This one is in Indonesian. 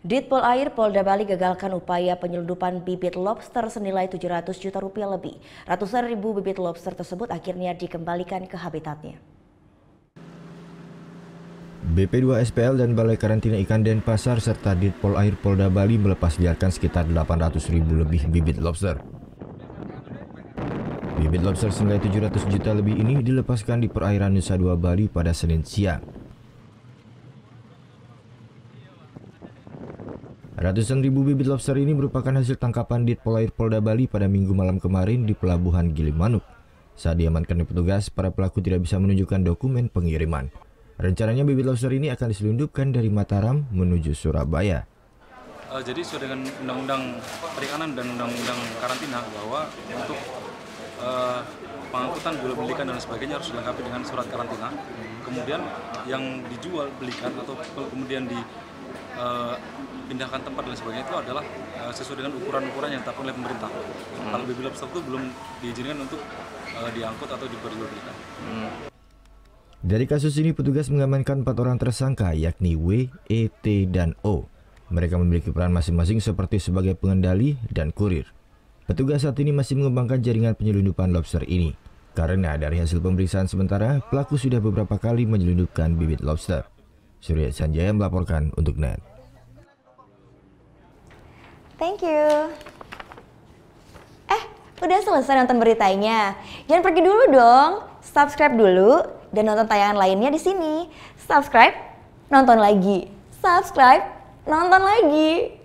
Ditpol Air Polda Bali gagalkan upaya penyelundupan bibit lobster senilai 700 juta rupiah lebih. Ratusan ribu bibit lobster tersebut akhirnya dikembalikan ke habitatnya. BP2SPL dan Balai Karantina Ikan Denpasar serta Ditpol Air Polda Bali melepas liarkan sekitar 800 ribu lebih bibit lobster. Bibit lobster senilai 700 juta lebih ini dilepaskan di perairan Nusa Dua Bali pada Senin siang. Ratusan ribu bibit lobster ini merupakan hasil tangkapan Ditpol Air Polda Bali pada Minggu malam kemarin di Pelabuhan Gilimanuk. Saat diamankan petugas, para pelaku tidak bisa menunjukkan dokumen pengiriman. Rencananya bibit lobster ini akan diselundupkan dari Mataram menuju Surabaya. Jadi sesuai dengan Undang-Undang Perikanan dan Undang-Undang Karantina bahwa untuk pengangkutan jual belikan dan sebagainya harus dilengkapi dengan surat karantina. Kemudian yang dijual belikan atau kemudian pindahkan tempat dan sebagainya itu adalah sesuai dengan ukuran-ukuran yang ditetapkan oleh pemerintah. Kalau bibit lobster itu belum diizinkan untuk diangkut atau diperjualbelikan. Dari kasus ini petugas mengamankan 4 orang tersangka yakni W, E, T, dan O. Mereka memiliki peran masing-masing seperti sebagai pengendali dan kurir. Petugas saat ini masih mengembangkan jaringan penyelundupan lobster ini. Karena dari hasil pemeriksaan sementara, pelaku sudah beberapa kali menyelundupkan bibit lobster. Surya Sanjaya melaporkan untuk NET. Thank you. Udah selesai nonton beritanya? Jangan pergi dulu dong. Subscribe dulu dan nonton tayangan lainnya di sini. Subscribe, nonton lagi. Subscribe, nonton lagi.